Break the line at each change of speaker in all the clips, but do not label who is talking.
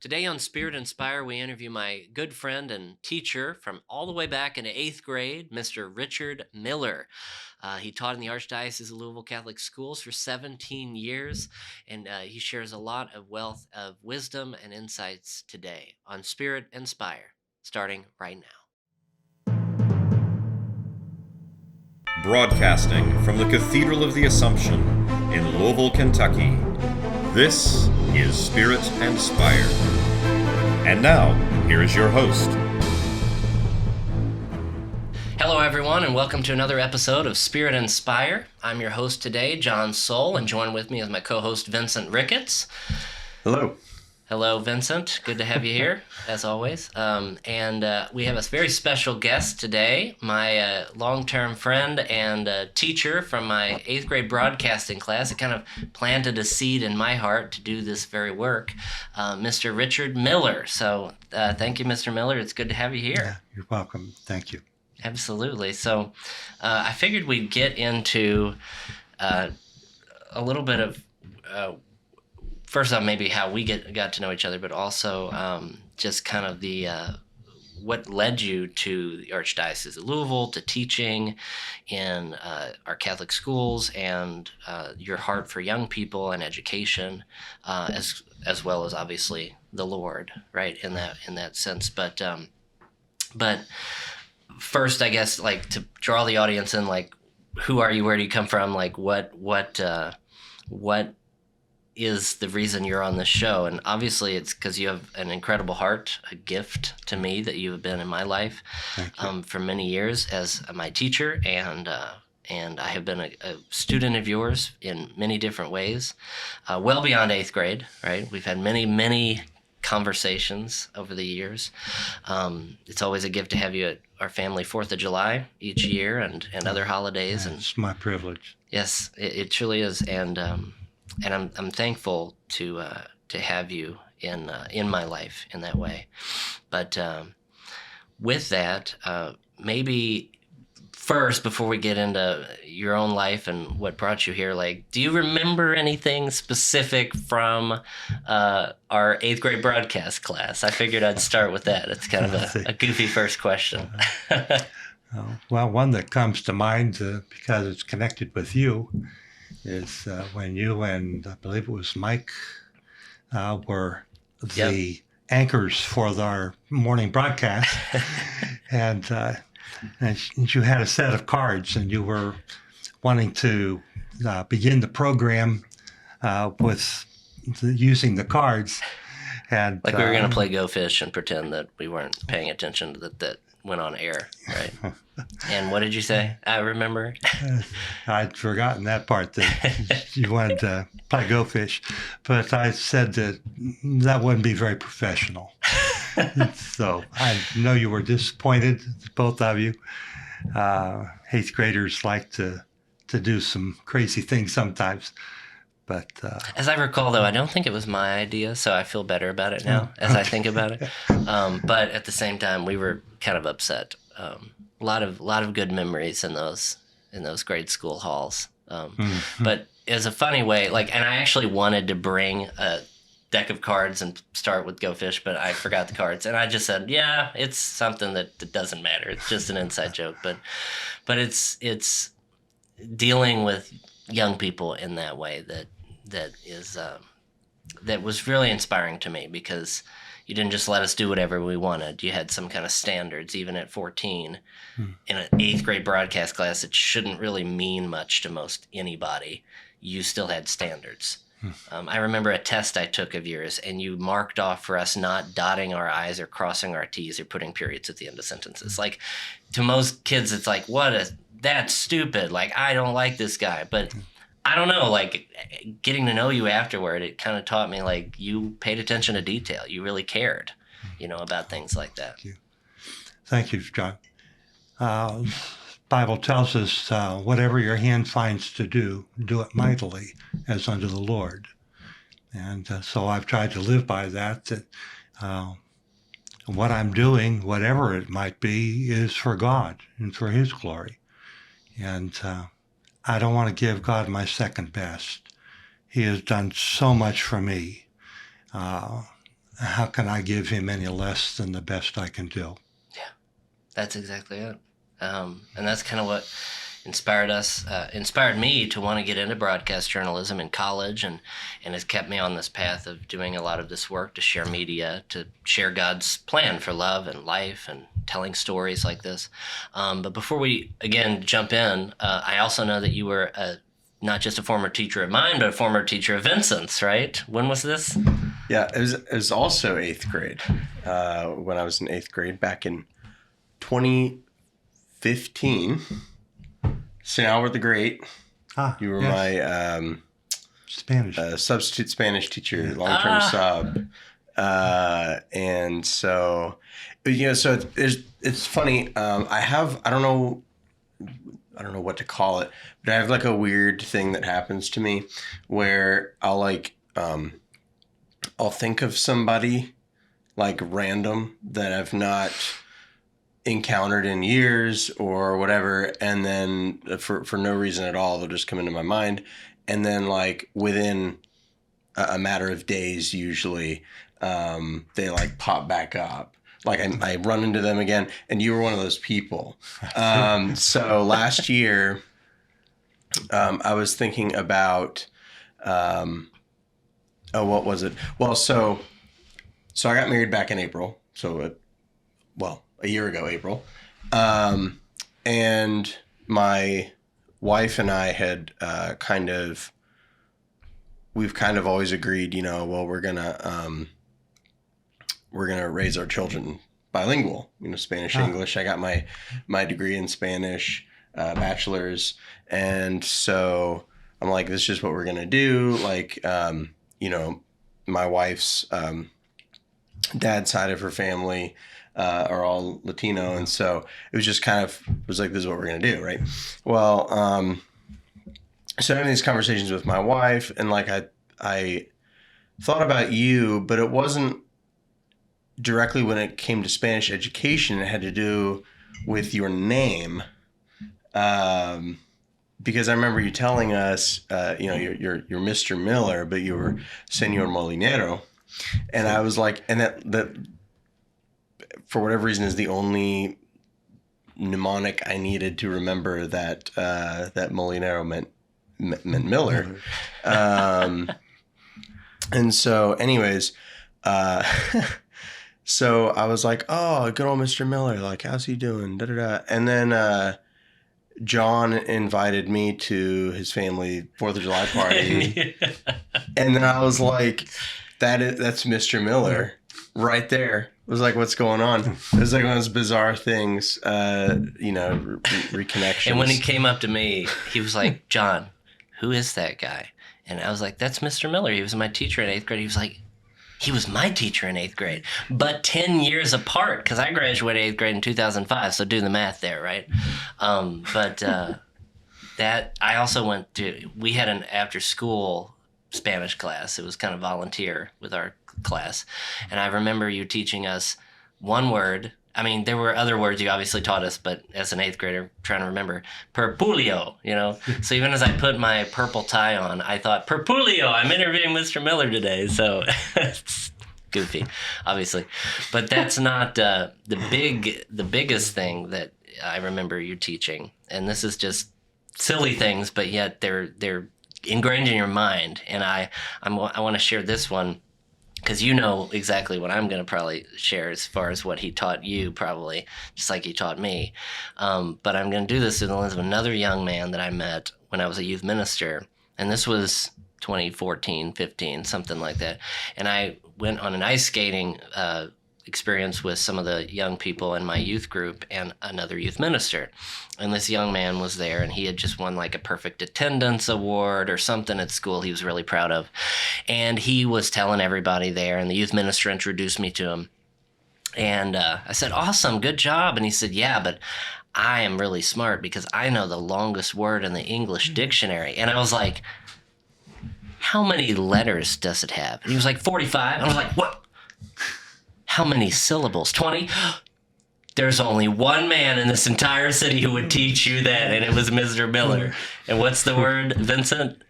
Today on Spirit Inspire, we interview my good friend and teacher from all the way back into eighth grade, Mr. Richard Miller. He taught in the Archdiocese of Louisville Catholic Schools for 17 years, and he shares a lot of wealth of wisdom and insights today on Spirit Inspire, starting right now.
Broadcasting from the Cathedral of the Assumption in Louisville, Kentucky, this is Spirit Inspire. And now, here is your host.
Hello, everyone, and welcome to another episode of Spirit Inspire. I'm your host today, John Soul, and joined with me is my co-host, Vincent Ricketts.
Hello.
Hello, Vincent. Good to have you here, as always. And we have a very special guest today, my long-term friend and teacher from my 8th grade broadcasting class. It kind of planted a seed in my heart to do this very work, Mr. Richard Miller. So thank you, Mr. Miller. It's good to have you here.
Yeah, you're welcome. Thank you.
Absolutely. So I figured we'd get into a little bit of... first off, maybe how we got to know each other, but also just kind of the what led you to the Archdiocese of Louisville, to teaching in our Catholic schools, and your heart for young people and education, as well as obviously the Lord, right? In that sense, but first, I guess, like, to draw the audience in, like, who are you? Where do you come from? Like, what is the reason you're on this show? And obviously it's because you have an incredible heart, a gift to me that you have been in my life for many years as my teacher, and I have been a student of yours in many different ways, well beyond 8th grade, right? We've had many conversations over the years. It's always a gift to have you at our family 4th of July each year, and other holidays.
Yeah,
and
it's my privilege.
Yes, it truly is, and I'm thankful to have you in my life in that way. But with that, maybe first, before we get into your own life and what brought you here, like, do you remember anything specific from our 8th grade broadcast class? I figured I'd start with that. It's kind of a goofy first question.
Well, one that comes to mind because it's connected with you is when you and I believe it was Mike were the anchors for our morning broadcast, and you had a set of cards, and you were wanting to begin the program with using the cards, and
like we were going to play Go Fish and pretend that we weren't paying attention to that went on air, right? And what did you say? I remember.
I'd forgotten that part, that you wanted to play Go Fish, but I said that wouldn't be very professional. So I know you were disappointed, both of you. 8th graders like to do some crazy things sometimes. But
as I recall, though, I don't think it was my idea, so I feel better about it now as I think about it. But at the same time, we were kind of upset. A lot of good memories in those grade school halls. But as a funny way, like, and I actually wanted to bring a deck of cards and start with Go Fish, but I forgot the cards, and I just said, yeah, it's something that doesn't matter. It's just an inside joke, but it's dealing with young people in that way that was really inspiring to me, because you didn't just let us do whatever we wanted. You had some kind of standards, even at 14. In an 8th grade broadcast class, it shouldn't really mean much to most anybody. You still had standards. I remember a test I took of yours, and you marked off for us not dotting our I's or crossing our T's or putting periods at the end of sentences. Like, to most kids, it's like, that's stupid. Like, I don't like this guy. But I don't know, like, getting to know you afterward, it kind of taught me, like, you paid attention to detail. You really cared, about things like that.
Thank you, John. Bible tells us, whatever your hand finds to do it mightily as unto the Lord. And so I've tried to live by that what I'm doing, whatever it might be, is for God and for His glory. And I don't want to give God my second best. He has done so much for me. how can I give him any less than the best I can do?
Yeah, that's exactly it. And that's kind of what inspired me to want to get into broadcast journalism in college, and has kept me on this path of doing a lot of this work to share media, to share God's plan for love and life and telling stories like this. But before we, again, jump in, I also know that you were not just a former teacher of mine, but a former teacher of Vincent's, right? When was this?
Yeah, it was also 8th grade. When I was in 8th grade back in 2015. St. Albert the Great. You were my
Spanish
substitute Spanish teacher, long-term sub. And so, so it's funny. I don't know what to call it, but I have like a weird thing that happens to me where I'll think of somebody like random that I've not encountered in years or whatever, and then for no reason at all, they'll just come into my mind, and then like within a matter of days, usually they like pop back up. Like I run into them again, and you were one of those people. So last year, I was thinking about, what was it? Well, so I got married back in April. So, a year ago, April. And my wife and I had we've kind of always agreed, we're gonna raise our children bilingual, Spanish, English. I got my degree in Spanish, bachelor's. And so I'm like, this is just what we're gonna do. Like, my wife's dad's side of her family are all Latino, and so it was just it was like, this is what we're gonna do, right? Well, so having these conversations with my wife, and like I thought about you, but it wasn't directly when it came to Spanish education. It had to do with your name, because I remember you telling us, you're Mr. Miller, but you were Senor Molinero, and I was like, and that for whatever reason is the only mnemonic I needed to remember that Molinero meant Miller. And so anyways, so I was like, oh, good old Mr. Miller, like, how's he doing? Da, da, da. And then John invited me to his family 4th of July party. And then I was like, that's Mr. Miller right there. It was like, what's going on? It was like one of those bizarre things, reconnections.
And when he came up to me, he was like, John, who is that guy? And I was like, that's Mr. Miller. He was my teacher in 8th grade. He was like, he was my teacher in 8th grade, but 10 years apart, because I graduated 8th grade in 2005, so do the math there, right? That I also we had an after-school Spanish class. It was kind of volunteer with our class, and I remember you teaching us one word. I mean, there were other words you obviously taught us, but as an 8th grader, trying to remember, Perpulio, So even as I put my purple tie on, I thought, Perpulio, I'm interviewing Mr. Miller today. So it's goofy, obviously. But that's not the biggest thing that I remember you teaching. And this is just silly things, but yet they're ingrained in your mind. And I want to share this one, because you know exactly what I'm going to probably share as far as what he taught you, probably, just like he taught me. But I'm going to do this through the lens of another young man that I met when I was a youth minister. And this was 2014, 15, something like that. And I went on an ice skating experience with some of the young people in my youth group and another youth minister. And this young man was there, and he had just won like a perfect attendance award or something at school he was really proud of. And he was telling everybody there, and the youth minister introduced me to him. And I said, awesome, good job. And he said, yeah, but I am really smart because I know the longest word in the English dictionary. And I was like, how many letters does it have? And he was like, 45. And I was like, what? How many syllables? 20? There's only one man in this entire city who would teach you that, and it was Mr. Miller. And what's the word, Vincent?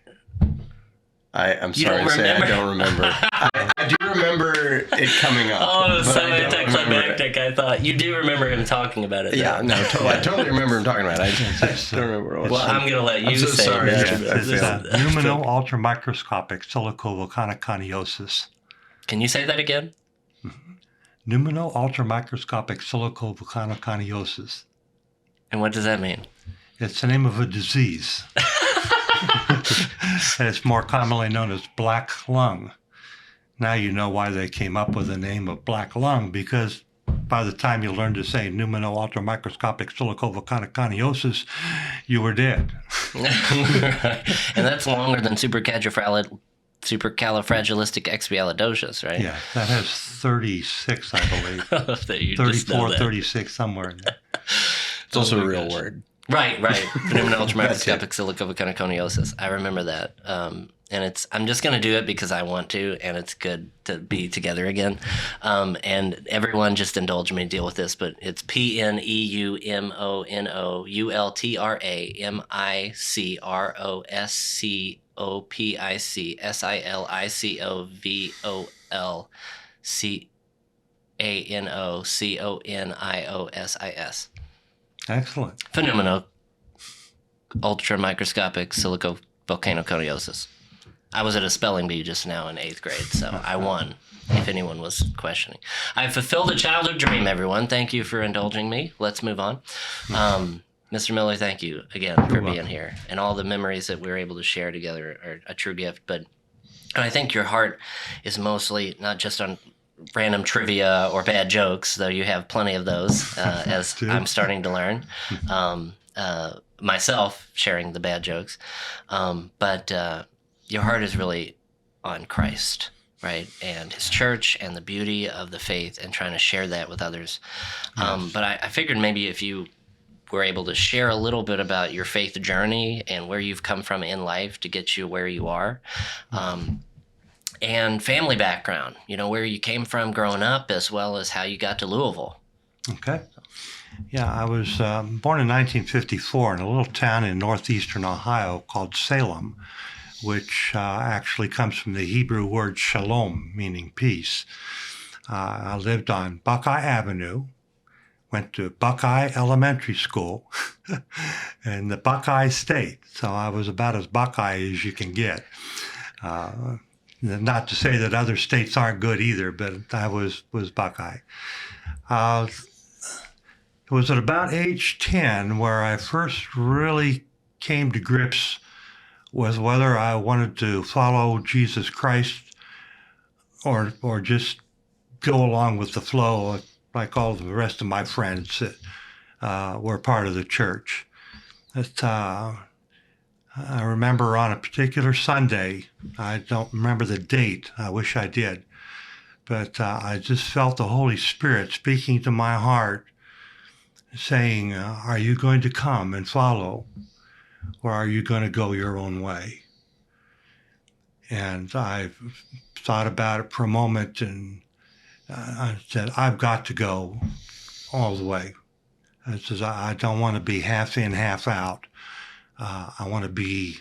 I'm sorry to say I don't remember. I do remember remember it coming up.
Oh, it was
but
so
I don't remember it.
anticlimactic. I thought you do remember him talking about it.
Yeah,
though.
no, totally. I totally remember him talking about it. I just don't remember what it was.
Well, I'm gonna let you
I'm so
say
sorry.
it.
Yeah,
It's numino ultramicroscopic silicovolcanoconiosis.
Can you say that again?
Numino ultramicroscopic silicovolcanoconiosis.
And what does that mean?
It's the name of a disease. And it's more commonly known as black lung. Now you know why they came up with the name of black lung, because by the time you learned to say numino ultramicroscopic silicovolcanoconiosis, you were dead.
And that's longer than supercalifragilisticexpialidocious, right?
Yeah, that has 36, I believe.
That you just know
34,
that.
36, somewhere in there.
It's also
Oh
a
my
real
gosh.
word.
Right. Phenomenal ultramicroscopic silicovolcanoconiosis. I remember that. And I'm just going to do it because I want to, and it's good to be together again. And everyone just indulge me, deal with this, but it's PNEUMONOULTRACOPICSILICOVOLCANOCONIOSIS.
Excellent.
Phenomenal ultramicroscopic silicovolcanoconiosis. I was at a spelling bee just now in 8th grade, so I won, if anyone was questioning. I fulfilled a childhood dream, everyone. Thank you for indulging me. Let's move on. Mr. Miller, thank you again for being here. And all the memories that we were able to share together are a true gift. But I think your heart is mostly not just on random trivia or bad jokes, though you have plenty of those, as I'm starting to learn. Myself sharing the bad jokes. But your heart is really on Christ, right? And his church and the beauty of the faith and trying to share that with others. But I figured maybe if you were able to share a little bit about your faith journey and where you've come from in life to get you where you are. And family background, where you came from growing up as well as how you got to Louisville.
Okay. Yeah, I was born in 1954 in a little town in northeastern Ohio called Salem, which actually comes from the Hebrew word shalom, meaning peace. I lived on Buckeye Avenue, went to Buckeye Elementary School in the Buckeye State. So I was about as Buckeye as you can get. Not to say that other states aren't good either, but I was Buckeye. It was at about age 10 where I first really came to grips with whether I wanted to follow Jesus Christ or just go along with the flow like all the rest of my friends that were part of the church. I remember on a particular Sunday, I don't remember the date, I wish I did, but I just felt the Holy Spirit speaking to my heart, saying, are you going to come and follow? Or are you going to go your own way? And I thought about it for a moment, and I said, I've got to go all the way. I said, I don't want to be half in, half out. I want to be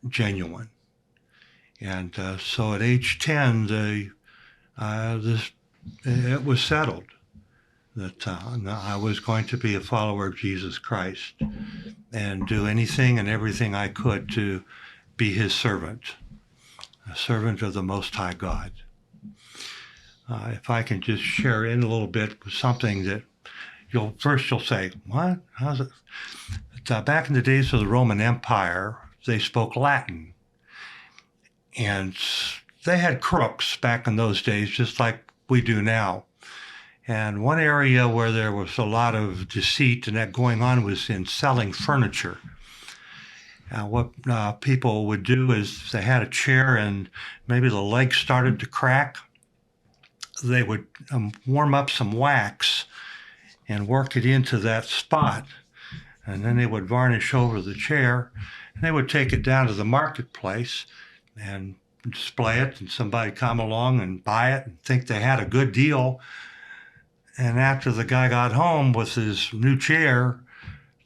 genuine. And so at age 10, it was settled that I was going to be a follower of Jesus Christ and do anything and everything I could to be his servant, a servant of the Most High God. If I can just share in a little bit with something that you'll say, what? How's it? Back in the days of the Roman Empire, they spoke Latin. And they had crooks back in those days, just like we do now. And one area where there was a lot of deceit and that going on was in selling furniture. What people would do is they had a chair and maybe the legs started to crack. They would warm up some wax and work it into that spot. And then they would varnish over the chair. And they would take it down to the marketplace and display it. And somebody come along and buy it and think they had a good deal. And after the guy got home with his new chair,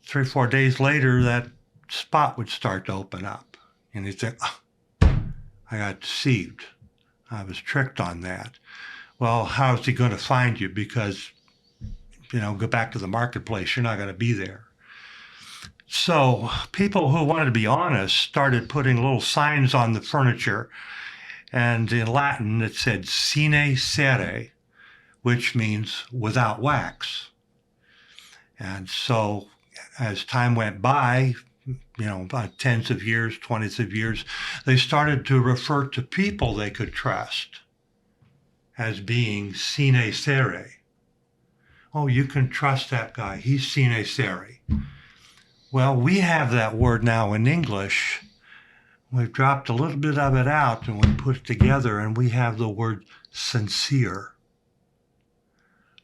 3 or 4 days later, that spot would start to open up. And he'd think, I got deceived. I was tricked on that. Well, how's he going to find you? Because, go back to the marketplace, you're not going to be there. So people who wanted to be honest started putting little signs on the furniture. And in Latin, it said sine cere, which means without wax. And so as time went by, about tens of years, 20s of years, they started to refer to people they could trust as being sine cere. Oh, you can trust that guy. He's sine cere. Well, we have that word now in English. We've dropped a little bit of it out and we put it together, and we have the word sincere.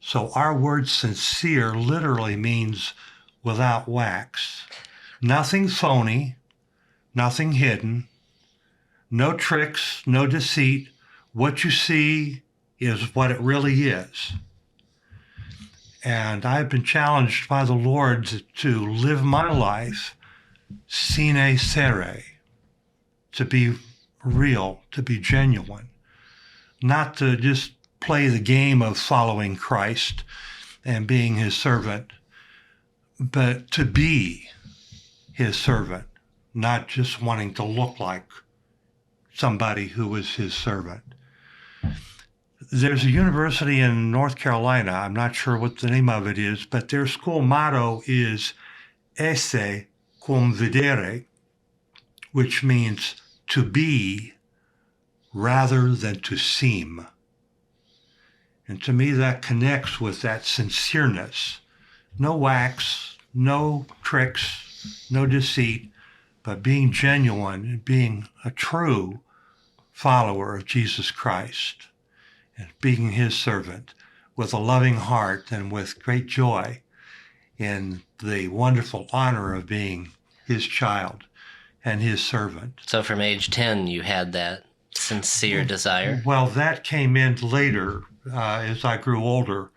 So our word sincere literally means without wax. Nothing phony, nothing hidden, no tricks, no deceit. What you see is what it really is. And I've been challenged by the Lord to live my life sine cere, to be real, to be genuine, not to just play the game of following Christ and being his servant, but to be his servant, not just wanting to look like somebody who was his servant. There's a university in North Carolina, I'm not sure what the name of it is, but their school motto is esse cum videre, which means to be rather than to seem. And to me, that connects with that sincereness. No wax, no tricks, no deceit, but being genuine and being a true follower of Jesus Christ and being his servant with a loving heart and with great joy in the wonderful honor of being his child and his servant.
So from age 10, you had that sincere desire?
Well, that came in later as I grew older,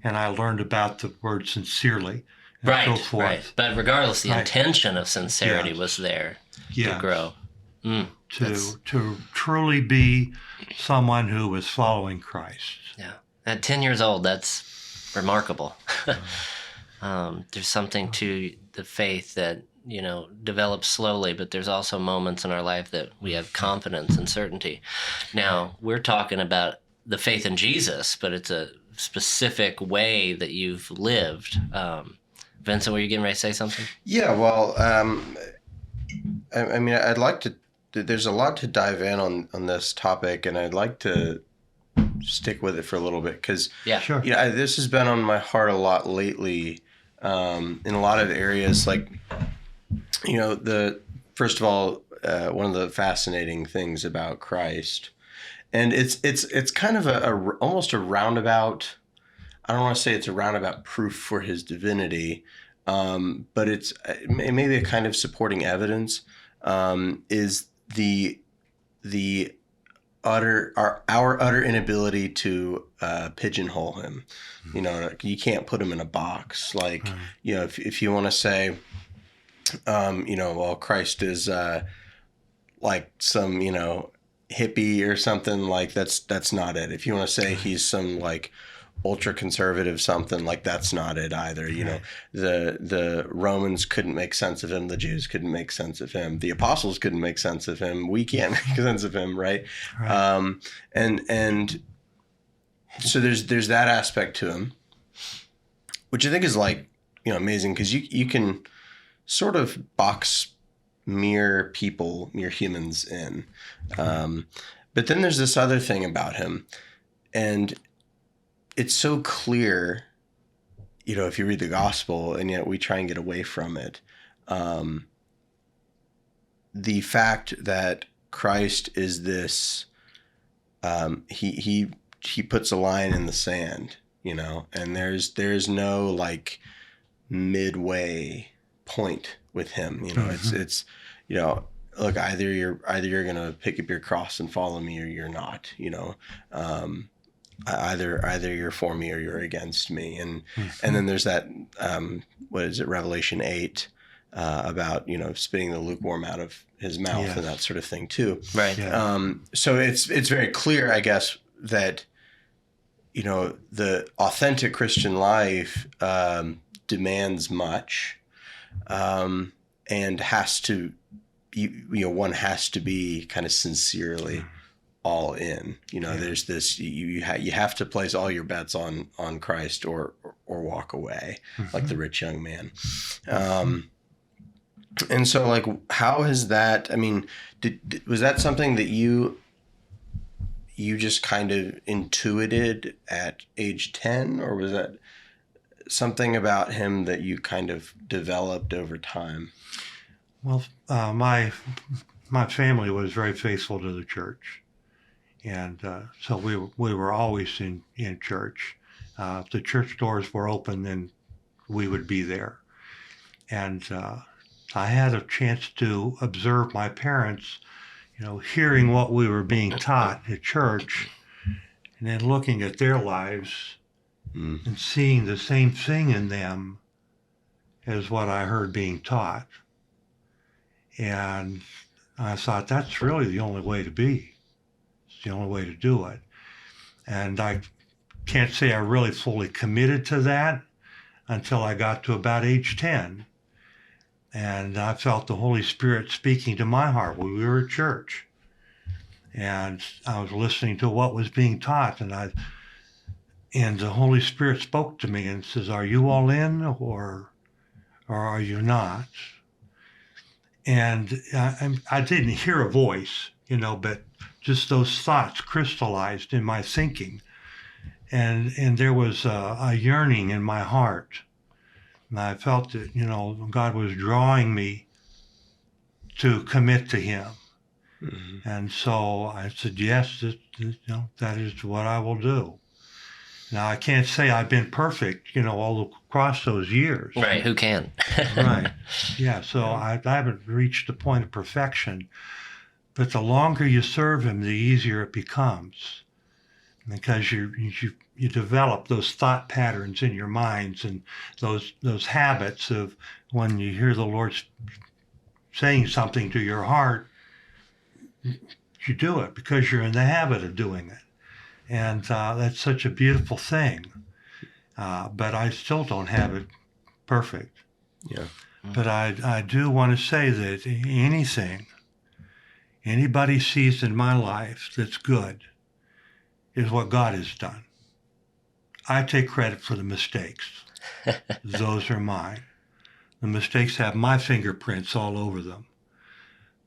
and I learned about the word sincerely and so forth.
Right. But regardless, the intention of sincerity was there to grow.
To truly be someone who was following Christ.
Yeah. At 10 years old, that's remarkable. There's something to the faith that, develops slowly, but there's also moments in our life that we have confidence and certainty. Now, we're talking about the faith in Jesus, but it's a specific way that you've lived. Vincent, were you getting ready to say something?
Yeah, well, I mean, I'd like to, there's a lot to dive in on this topic, and I'd like to stick with it for a little bit because
Sure.
This has been on my heart a lot lately in a lot of areas. Like, first of all, one of the fascinating things about Christ, and it's kind of almost a roundabout. I don't want to say it's a roundabout proof for his divinity, but it's maybe a kind of supporting evidence. Is the our utter inability to pigeonhole him. You can't put him in a box. Like, if you want to say, well, Christ is like some, hippie or something, like that's not it. If you want to say he's some like ultra conservative something, like that's not it either. The Romans couldn't make sense of him, the Jews couldn't make sense of him, the apostles couldn't make sense of him, we can't make sense of him, right? And so there's that aspect to him, which I think is like amazing, because you can sort of box mere humans in, but then there's this other thing about him, and it's so clear, if you read the gospel, and yet we try and get away from it. The fact that Christ is this, he puts a line in the sand, and there's no like midway point with him. It's look, either you're gonna pick up your cross and follow me, or you're not. Either you're for me or you're against me, and then there's that what is it, Revelation 8, about spitting the lukewarm out of his mouth
Yes.
and that sort of thing too.
Right.
Yeah.
So it's very clear, I guess, that the authentic Christian life demands much, and has to, one has to be kind of sincerely all in. There's this, you have to place all your bets on Christ or walk away, like the rich young man. And so, like, how has that? I mean, was that something that you just kind of intuited at age 10, or was that something about him that you kind of developed over time?
Well, my family was very faithful to the church, and so we were always in church. If the church doors were open, then we would be there. And I had a chance to observe my parents, hearing what we were being taught at church, and then looking at their lives and seeing the same thing in them as what I heard being taught. And I thought, that's really the only way to be. It's the only way to do it. And I can't say I really fully committed to that until I got to about age 10. And I felt the Holy Spirit speaking to my heart when we were at church. And I was listening to what was being taught, and the Holy Spirit spoke to me and says, "Are you all in, or are you not?" And I didn't hear a voice, but just those thoughts crystallized in my thinking. And there was a yearning in my heart. And I felt that, God was drawing me to commit to him. Mm-hmm. And so I said, yes, that is what I will do. Now, I can't say I've been perfect, all across those years.
Right. Who can?
Right. Yeah. So I haven't reached the point of perfection. But the longer you serve him, the easier it becomes. Because you develop those thought patterns in your minds and those habits of when you hear the Lord saying something to your heart, you do it because you're in the habit of doing it. And that's such a beautiful thing. But I still don't have it perfect.
Yeah.
But I do want to say that anything anybody sees in my life that's good is what God has done. I take credit for the mistakes. Those are mine. The mistakes have my fingerprints all over them.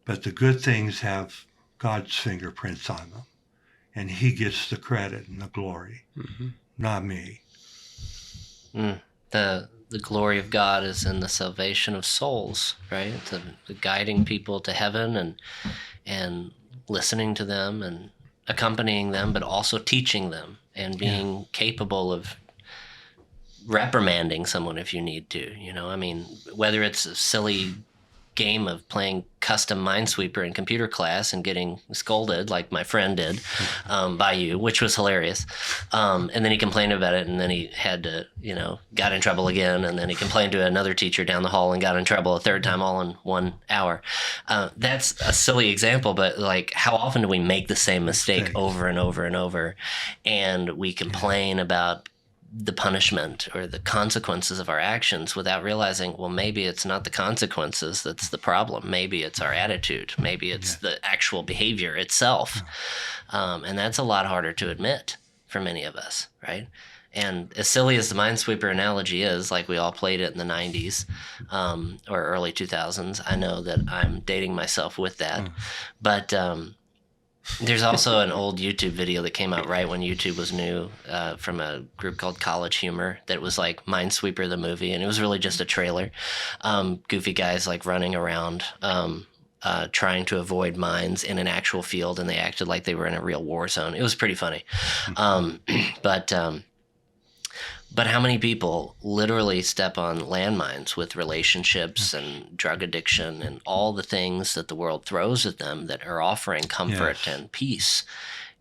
But the good things have God's fingerprints on them. And he gets the credit and the glory, not me.
The glory of God is in the salvation of souls, right? The guiding people to heaven and listening to them and accompanying them, but also teaching them and being capable of reprimanding someone if you need to. I mean, whether it's a silly game of playing custom Minesweeper in computer class and getting scolded like my friend did by you, which was hilarious. And then he complained about it, and then he had to, got in trouble again, and then he complained to another teacher down the hall and got in trouble a third time all in 1 hour. That's a silly example, but like, how often do we make the same mistake over and over and over, and we complain about the punishment or the consequences of our actions without realizing, well, maybe it's not the consequences that's the problem. Maybe it's our attitude. Maybe it's the actual behavior itself. And that's a lot harder to admit for many of us, right? And as silly as the Minesweeper analogy is, like we all played it in the 90s or early 2000s, I know that I'm dating myself with that. But there's also an old YouTube video that came out right when YouTube was new from a group called College Humor that was like Minesweeper the movie, and it was really just a trailer. Goofy guys like running around trying to avoid mines in an actual field, and they acted like they were in a real war zone. It was pretty funny. But how many people literally step on landmines with relationships and drug addiction and all the things that the world throws at them that are offering comfort and peace,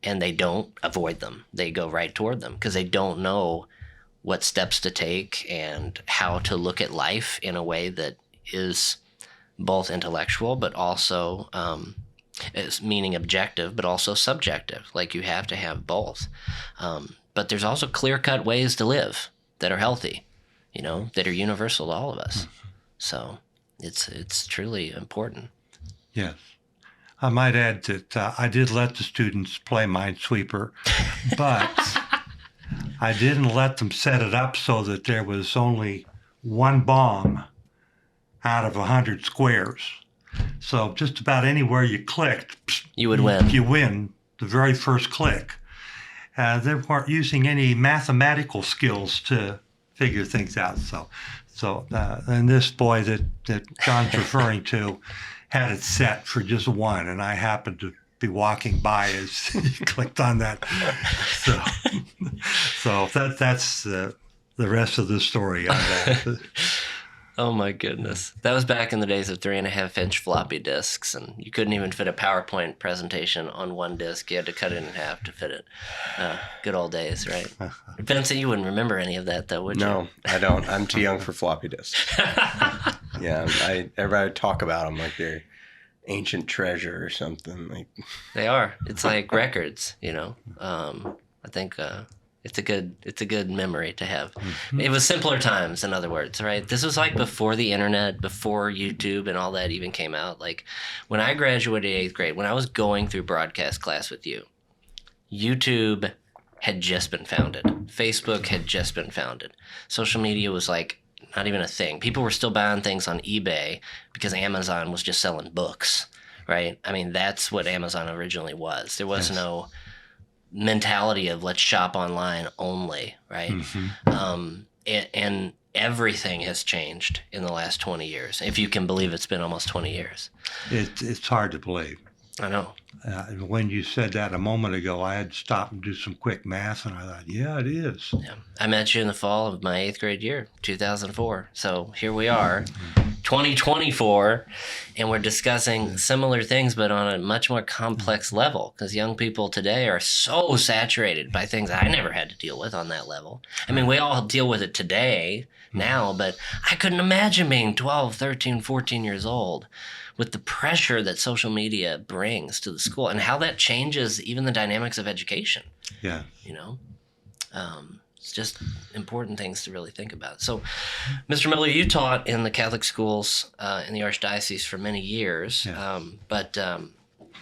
and they don't avoid them. They go right toward them because they don't know what steps to take and how to look at life in a way that is both intellectual, but also is meaning objective, but also subjective. Like you have to have both. But there's also clear-cut ways to live that are healthy, that are universal to all of us. So it's truly important.
Yes. I might add that I did let the students play Minesweeper, but I didn't let them set it up so that there was only one bomb out of 100 squares. So just about anywhere you clicked,
you would win.
You win the very first click. They weren't using any mathematical skills to figure things out. And this boy that John's referring to had it set for just one, and I happened to be walking by as he clicked on that. So that's the rest of the story on that.
Oh my goodness. That was back in the days of 3.5-inch floppy disks, and you couldn't even fit a PowerPoint presentation on one disk. You had to cut it in half to fit it. Good old days, right? Vincent, you wouldn't remember any of that, though, would you?
No, I don't. I'm too young for floppy disks. Yeah, everybody would talk about them like they're ancient treasure or something. Like
they are. It's like records, I think it's a good memory to have. Mm-hmm. It was simpler times, in other words, right? This was like before the internet, before YouTube and all that even came out. Like when I graduated 8th grade, when I was going through broadcast class with you, YouTube had just been founded. Facebook had just been founded. Social media was like not even a thing. People were still buying things on eBay because Amazon was just selling books, right? I mean, that's what Amazon originally was. There was no mentality of let's shop online only, right? Mm-hmm. And everything has changed in the last 20 years, if you can believe it's been almost 20 years.
It's hard to believe.
I know.
When you said that a moment ago, I had to stop and do some quick math, and I thought, yeah, it is.
Yeah. I met you in the fall of my 8th grade year, 2004. So here we are, 2024, and we're discussing similar things, but on a much more complex level, because young people today are so saturated by things I never had to deal with on that level. I mean, we all deal with it today, now, but I couldn't imagine being 12, 13, 14 years old with the pressure that social media brings to the school and how that changes even the dynamics of education.
Yeah.
It's just important things to really think about. So, Mr. Miller, you taught in the Catholic schools in the Archdiocese for many years, but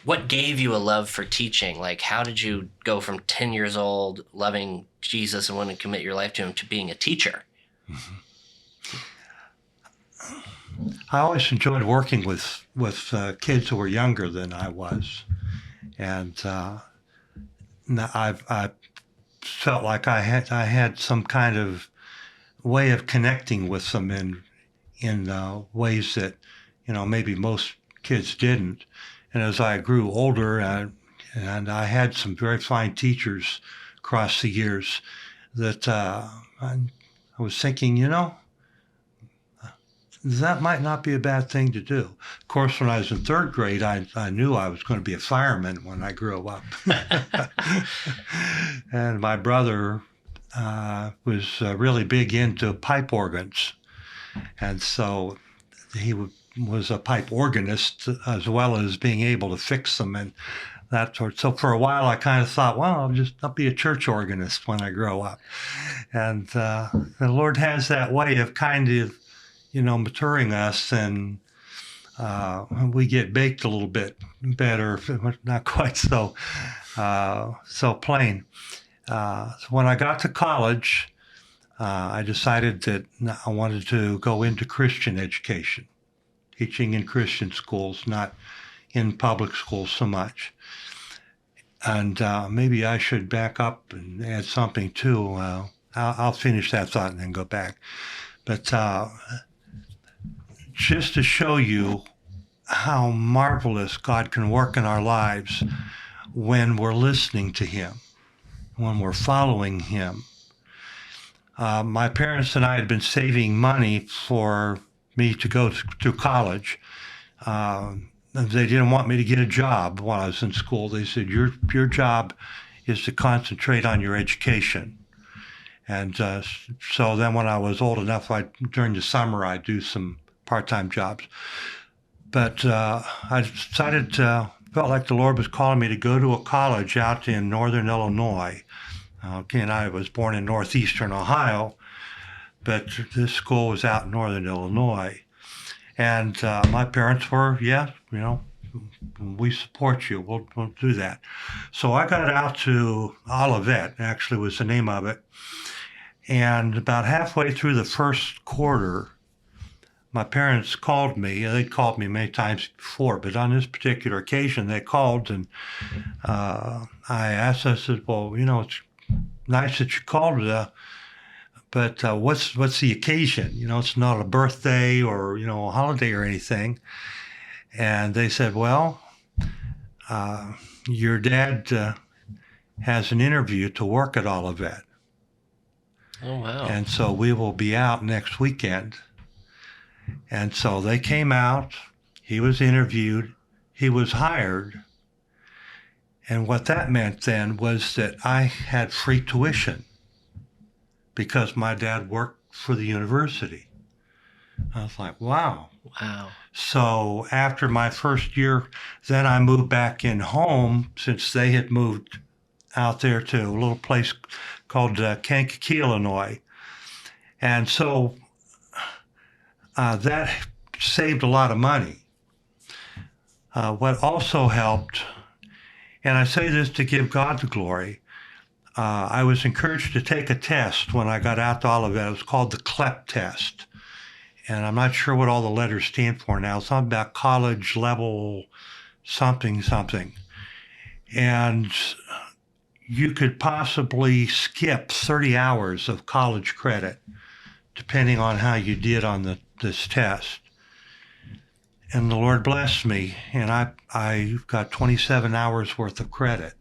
what gave you a love for teaching? Like, how did you go from 10 years old, loving Jesus and wanting to commit your life to him, to being a teacher?
Mm-hmm. I always enjoyed working with kids who were younger than I was, and I felt like I had some kind of way of connecting with them in ways that maybe most kids didn't. And as I grew older, and I had some very fine teachers across the years, that I was thinking, that might not be a bad thing to do. Of course, when I was in 3rd grade, I knew I was going to be a fireman when I grew up. And my brother was really big into pipe organs. And so he was a pipe organist as well as being able to fix them and that sort. So for a while, I kind of thought, well, I'll be a church organist when I grow up. And the Lord has that way of kind of maturing us, and we get baked a little bit better, not quite so plain. So when I got to college, I decided that I wanted to go into Christian education, teaching in Christian schools, not in public schools so much. And maybe I should back up and add something too. I'll finish that thought and then go back. But just to show you how marvelous God can work in our lives when we're listening to him, when we're following him. My parents and I had been saving money for me to go to college. They didn't want me to get a job while I was in school. They said, your job is to concentrate on your education. And so then when I was old enough, during the summer, I'd do some part-time jobs. But I decided, felt like the Lord was calling me to go to a college out in northern Illinois. Again, I was born in northeastern Ohio, but this school was out in northern Illinois. And my parents were, yeah, we support you. We'll do that. So I got out to Olivet, actually was the name of it. And about halfway through the first quarter, my parents called me. They'd called me many times before, but on this particular occasion, they called, and I asked, I said, well, it's nice that you called, but what's the occasion? It's not a birthday or, a holiday or anything. And they said, well, your dad has an interview to work at Olivet.
Oh, wow.
And so we will be out next weekend. And so they came out, he was interviewed, he was hired. And what that meant then was that I had free tuition because my dad worked for the university. I was like, wow.
Wow.
So after my first year, then I moved back in home since they had moved out there to a little place called Kankakee, Illinois. And so that saved a lot of money. What also helped, and I say this to give God the glory, I was encouraged to take a test when I got out to Olivet. It was called the CLEP test. And I'm not sure what all the letters stand for now. Something about college level something. And you could possibly skip 30 hours of college credit, depending on how you did on this test. And the Lord blessed me, and I got 27 hours worth of credit.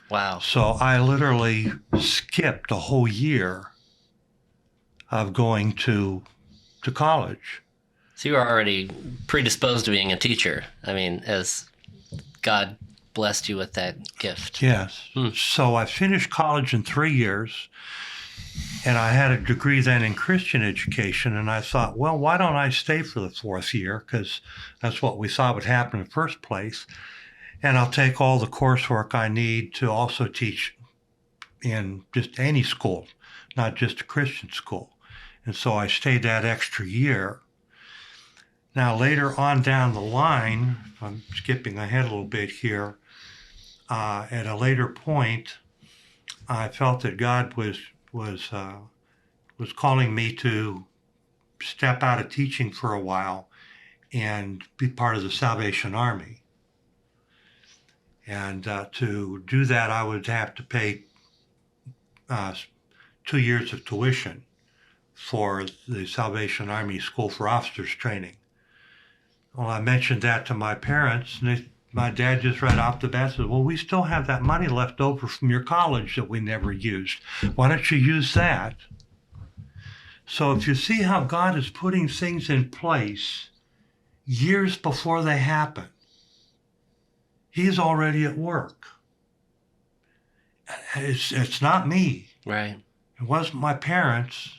Wow.
So I literally skipped a whole year of going to college.
So you were already predisposed to being a teacher. I mean, as God blessed you with that gift.
Yes. So I finished college in 3 years, and I had a degree then in Christian education, and I thought, well, why don't I stay for the 4th year? Because that's what we thought would happen in the first place. And I'll take all the coursework I need to also teach in just any school, not just a Christian school. And so I stayed that extra year. Now, later on down the line, I'm skipping ahead a little bit here, at a later point, I felt that God was calling me to step out of teaching for a while and be part of the Salvation Army. And to do that, I would have to pay 2 years of tuition for the Salvation Army School for Officers Training. Well, I mentioned that to my parents, and my dad just right off the bat said, well, we still have that money left over from your college that we never used. Why don't you use that? So if you see how God is putting things in place years before they happen, He's already at work. It's not me.
Right.
It wasn't my parents.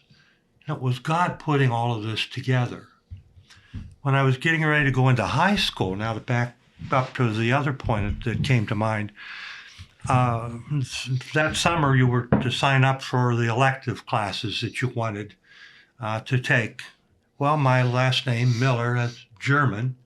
It was God putting all of this together. When I was getting ready to go into high school, now to back up to the other point that came to mind, that summer you were to sign up for the elective classes that you wanted to take. Well, my last name, Miller, that's German,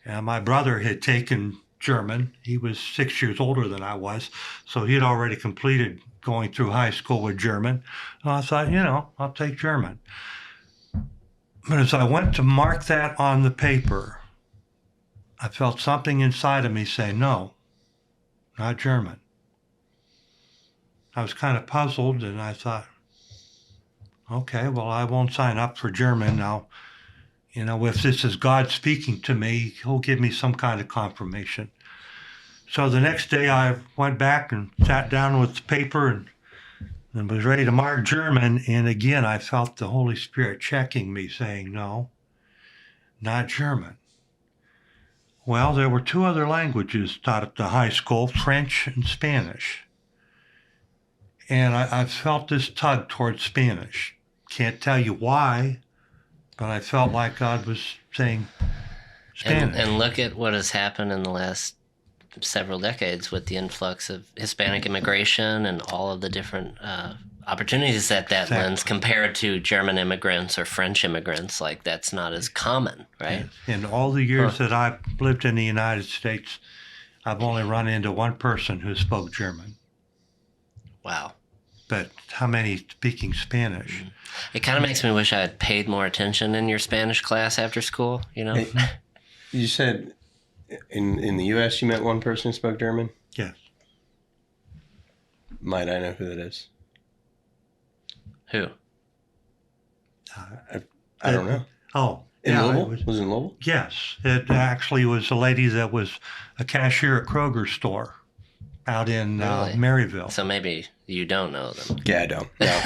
and my brother had taken German. He was 6 years older than I was, so he had already completed going through high school with German. And I thought, I'll take German. But as I went to mark that on the paper, I felt something inside of me say, no, not German. I was kind of puzzled, and I thought, okay, well, I won't sign up for German now. If this is God speaking to me, He'll give me some kind of confirmation. So the next day I went back and sat down with the paper and was ready to mark German. And again, I felt the Holy Spirit checking me, saying, no, not German. Well, there were 2 other languages taught at the high school, French and Spanish. And I felt this tug towards Spanish. Can't tell you why. but I felt like God was saying Spanish.
And look at what has happened in the last several decades with the influx of Hispanic immigration and all of the different opportunities that lends compared to German immigrants or French immigrants. Like, that's not as common, right?
In all the years that I've lived in the United States, I've only run into one person who spoke German.
Wow.
But how many speaking Spanish?
It kind of makes me wish I had paid more attention in your Spanish class after school, you know?
You said in the U.S. you met one person who spoke German?
Yes.
Might I know who that is?
Who?
I don't know.
Oh.
In
yeah,
Louisville? Was it in Louisville?
Yes. It actually was a lady that was a cashier at Kroger's store out in
Really?
Maryville.
So maybe you don't know them.
Yeah, I don't. No.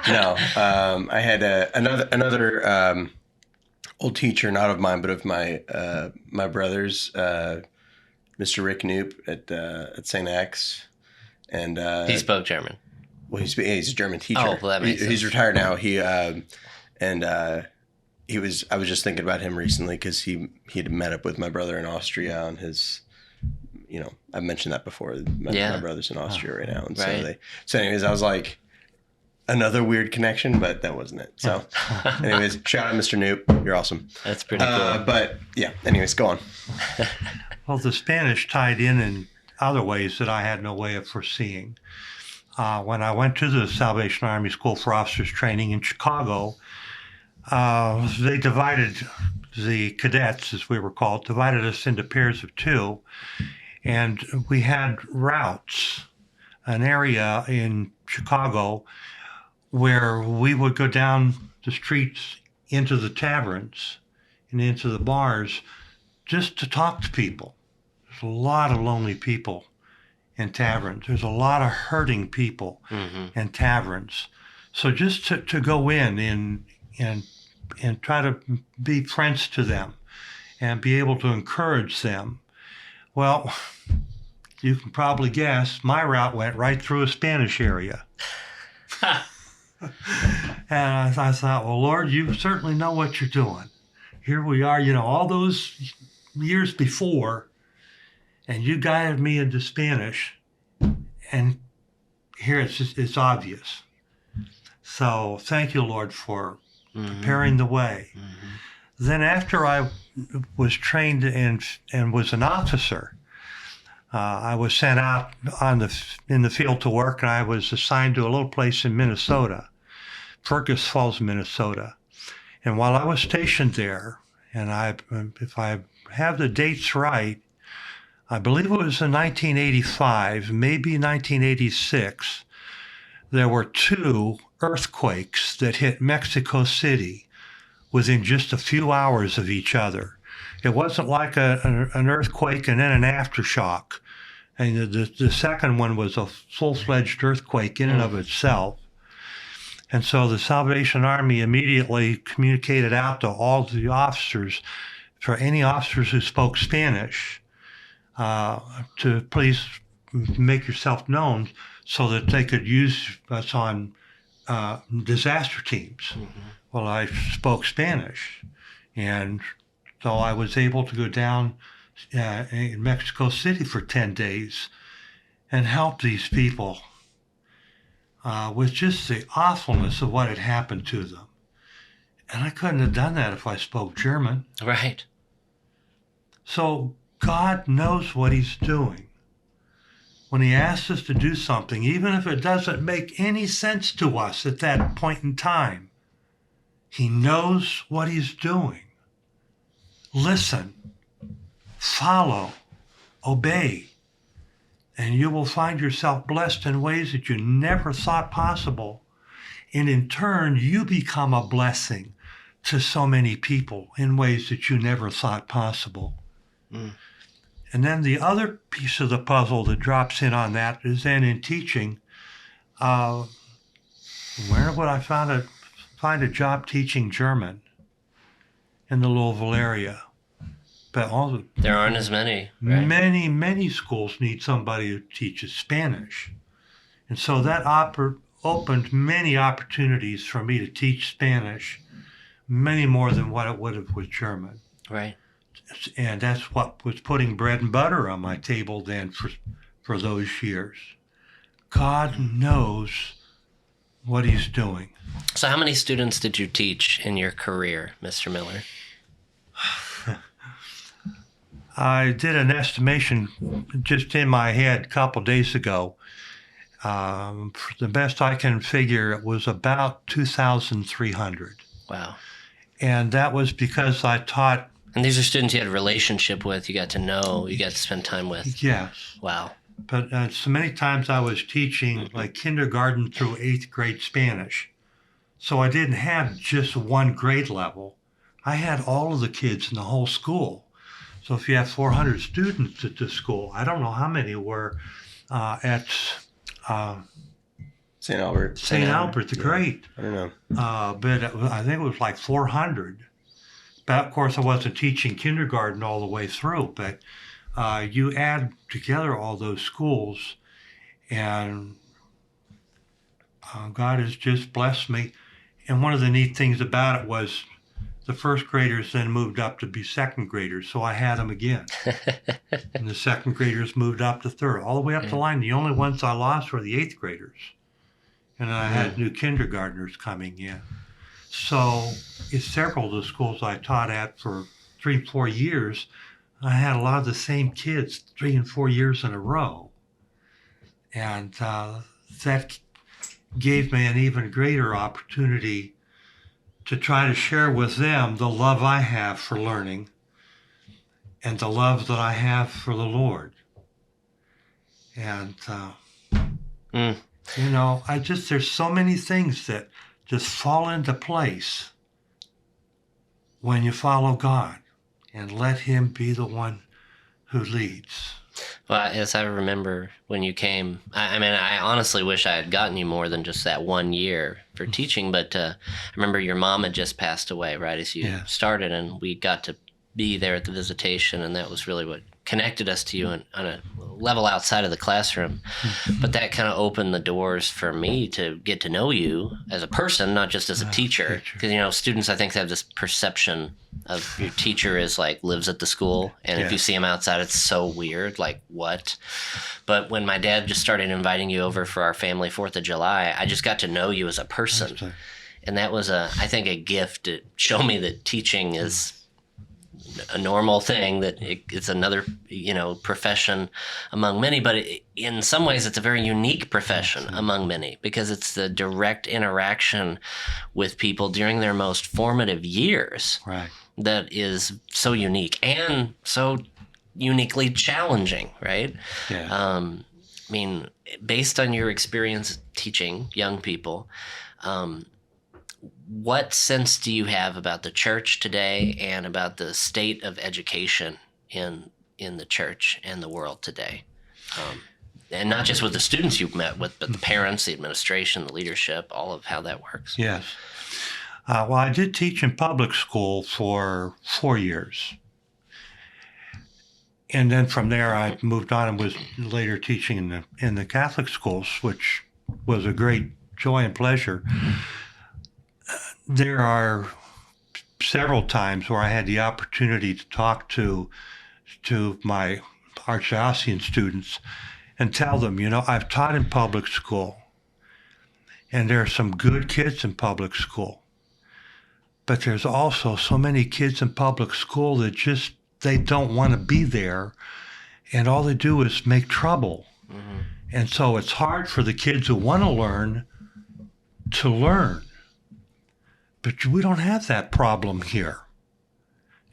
No. I had another old teacher, not of mine, but of my brother's, Mr. Rick Knoop at St. X. And
He spoke German.
well, he's a German teacher.
Oh, well, that makes sense.
He's retired now. He was. I was just thinking about him recently because he had met up with my brother in Austria on his. You know, I've mentioned that before. My brother's in Austria right now, and
Right.
So anyways, I was like, another weird connection, but that wasn't it. So, anyways, shout out Mr. Knoop, you're awesome.
That's pretty cool.
But yeah, anyways, go on.
Well, the Spanish tied in other ways that I had no way of foreseeing. When I went to the Salvation Army School for Officers Training in Chicago, they divided the cadets, as we were called, divided us into pairs of two, and we had routes, an area in Chicago where we would go down the streets into the taverns and into the bars just to talk to people. There's a lot of lonely people in taverns. There's a lot of hurting people in taverns. So just to go in and try to be friends to them and be able to encourage them. Well, you can probably guess my route went right through a Spanish area. And I thought, well, Lord, you certainly know what you're doing. Here we are, all those years before, and you guided me into Spanish, and here it's obvious. So thank you, Lord, for preparing the way. Then after I was trained and was an officer, I was sent out in the field to work, and I was assigned to a little place in Minnesota, Fergus Falls, Minnesota. And while I was stationed there, and if I have the dates right, I believe it was in 1985, maybe 1986, there were 2 earthquakes that hit Mexico City within just a few hours of each other. It wasn't like an earthquake and then an aftershock. And the second one was a full-fledged earthquake in and of itself. And so the Salvation Army immediately communicated out to all the officers, for any officers who spoke Spanish, to please make yourself known so that they could use us on disaster teams. Well, I spoke Spanish, and so I was able to go down in Mexico City for 10 days and help these people with just the awfulness of what had happened to them. And I couldn't have done that if I spoke German.
Right.
So God knows what he's doing. When he asks us to do something, even if it doesn't make any sense to us at that point in time, he knows what he's doing. Listen, follow, obey, and you will find yourself blessed in ways that you never thought possible. And in turn, you become a blessing to so many people in ways that you never thought possible. And then the other piece of the puzzle that drops in on that is then in teaching, where would I find a job teaching German in the Louisville area? But
there aren't as many. Right?
Many schools need somebody who teaches Spanish. And so that opened many opportunities for me to teach Spanish many more than what it would have with German.
Right.
And that's what was putting bread and butter on my table then for those years. God knows what he's doing.
So how many students did you teach in your career, Mr. Miller?
I did an estimation just in my head a couple days ago. For the best I can figure, it was about 2,300.
Wow.
And that was because I taught.
And these are students you had a relationship with, you got to know, you got to spend time with.
Yes.
Wow.
But so many times I was teaching like kindergarten through 8th grade Spanish. So I didn't have just one grade level. I had all of the kids in the whole school. So if you have 400 students at the school, I don't know how many were at
St. Albert.
St. Albert the Great.
I don't know.
But I think it was like 400. But of course, I wasn't teaching kindergarten all the way through. But you add together all those schools, and God has just blessed me. And one of the neat things about it was the first graders then moved up to be second graders, so I had them again. And the second graders moved up to third, all the way up the line. The only ones I lost were the 8th graders. And I had new kindergartners coming in. So in several of the schools I taught at for 3-4 years, I had a lot of the same kids 3 and 4 years in a row. And that gave me an even greater opportunity to try to share with them the love I have for learning and the love that I have for the Lord. And, you know, there's so many things that just fall into place when you follow God and let him be the one who leads.
Well, as I remember when you came, I mean, I honestly wish I had gotten you more than just that 1 year for teaching, but I remember your mom had just passed away, right, as you started, and we got to be there at the visitation, and that was really what connected us to you on a level outside of the classroom. But that kind of opened the doors for me to get to know you as a person, not just as a teacher. Because, you know, students, I think, have this perception of your teacher is like lives at the school. And if you see him outside, it's so weird. Like, what? But when my dad just started inviting you over for our family 4th of July, I just got to know you as a person. And that was, I think, a gift to show me that teaching is a normal thing, that it's another, you know, profession among many, but in some ways it's a very unique profession among many, because it's the direct interaction with people during their most formative years that is so unique and so uniquely challenging, right? I mean, based on your experience teaching young people, what sense do you have about the church today and about the state of education in the church and the world today? And not just with the students you've met with, but the parents, the administration, the leadership, all of how that works.
Yes. Well, I did teach in public school for 4 years. And then from there, I moved on and was later teaching in the Catholic schools, which was a great joy and pleasure. There are several times where I had the opportunity to talk to my archdiocesan students and tell them, you know, I've taught in public school, and there are some good kids in public school, but there's also so many kids in public school that just, they don't want to be there, and all they do is make trouble. And so it's hard for the kids who want to learn. But we don't have that problem here.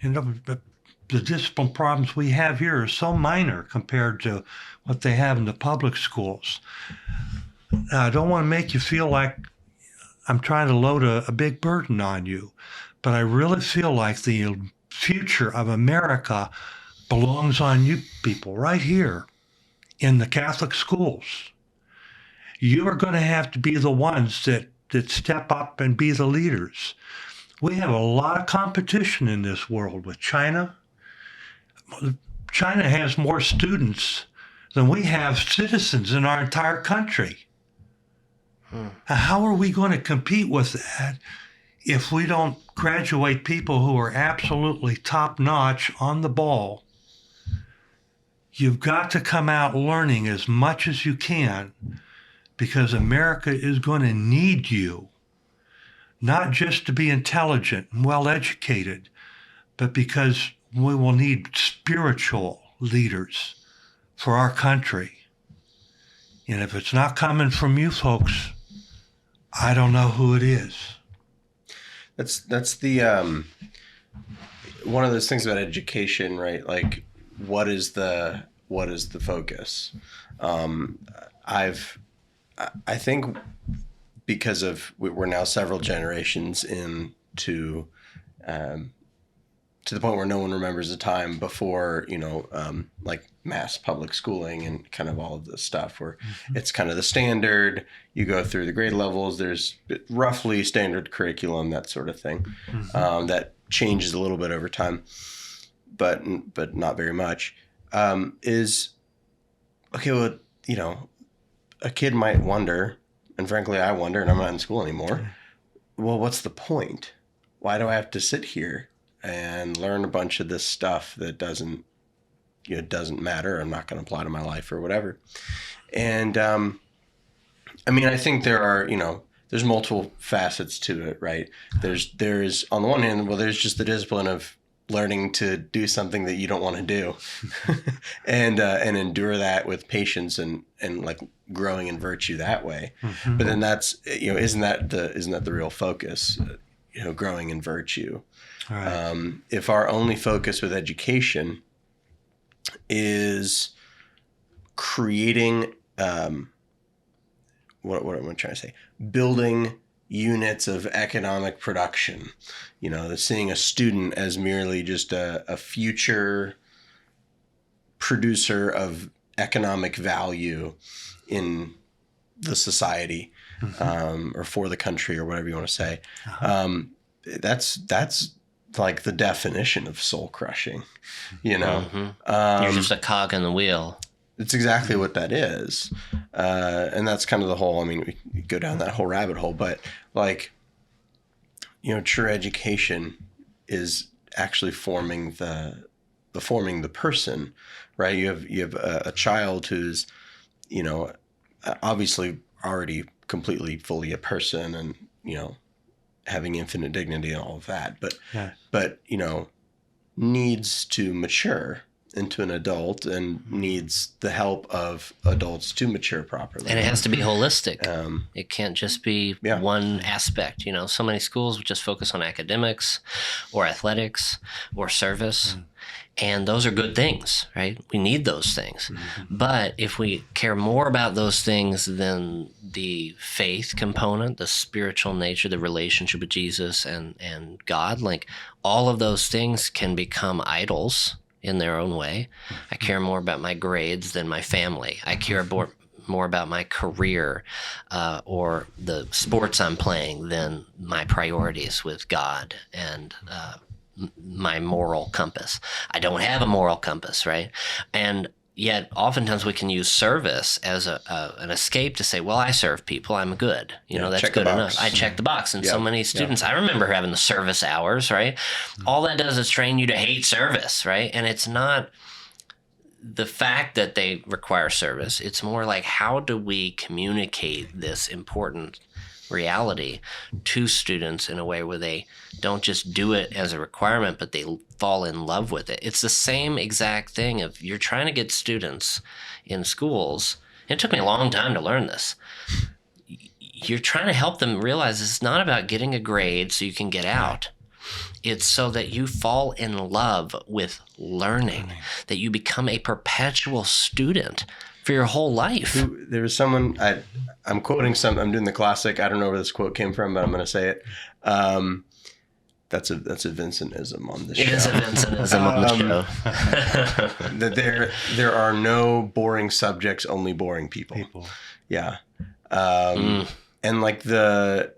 You know, the discipline problems we have here are so minor compared to what they have in the public schools. Now, I don't want to make you feel like I'm trying to load a big burden on you, but I really feel like the future of America belongs on you people right here in the Catholic schools. You are going to have to be the ones that step up and be the leaders. We have a lot of competition in this world with China. China has more students than we have citizens in our entire country. How are we going to compete with that if we don't graduate people who are absolutely top notch on the ball, you've got to come out learning as much as you can, because America is going to need you, not just to be intelligent and well educated, but because we will need spiritual leaders for our country. And if it's not coming from you folks, I don't know who it is.
That's the one of those things about education, right? Like, what is the focus? I think because of we're now several generations into to the point where no one remembers a time before, like mass public schooling and kind of all of this stuff where it's kind of the standard. You go through the grade levels. There's roughly standard curriculum, that sort of thing, that changes a little bit over time, but not very much. Is okay. Well, a kid might wonder, and frankly, I wonder, and I'm not in school anymore. Well, what's the point? Why do I have to sit here and learn a bunch of this stuff that doesn't matter? I'm not going to apply to my life or whatever. And I think there are, there's multiple facets to it, right? There's on the one hand, well, there's just the discipline of learning to do something that you don't want to do, and endure that with patience and like growing in virtue that way. But then that's, isn't that the real focus? Growing in virtue. Right. If our only focus with education is creating, what am I trying to say? Building units of economic production, seeing a student as merely just a future producer of economic value in the society, or for the country, or whatever you want to say. That's like the definition of soul crushing, You're
just a cog in the wheel.
It's exactly what that is. And that's kind of the whole, we go down that whole rabbit hole, but like, true education is actually forming the person, right? You have a child who's, obviously already completely fully a person and, having infinite dignity and all of that, but needs to mature into an adult and needs the help of adults to mature properly.
And it has to be holistic. It can't just be one aspect. So many schools just focus on academics or athletics or service. And those are good things, right? We need those things. But if we care more about those things than the faith component, the spiritual nature, the relationship with Jesus and God, like all of those things can become idols in their own way. I care more about my grades than my family. I care more about my career or the sports I'm playing than my priorities with God and my moral compass. I don't have a moral compass, right? And yet oftentimes we can use service as an escape to say, well, I serve people, I'm good. That's good enough. I check the box. And so many students, I remember having the service hours, right? All that does is train you to hate service, right? And it's not the fact that they require service. It's more like, how do we communicate this important reality to students in a way where they don't just do it as a requirement, but they fall in love with it. It's the same exact thing of you're trying to get students in schools. It took me a long time to learn this. You're trying to help them realize it's not about getting a grade so you can get out. It's so that you fall in love with learning, that you become a perpetual student for your whole life.
There was someone, I'm quoting I'm doing the classic, I don't know where this quote came from, but I'm going to say it. That's a Vincentism on the show.
It is a Vincentism on the show.
That there are no boring subjects, only boring people. Yeah. And like the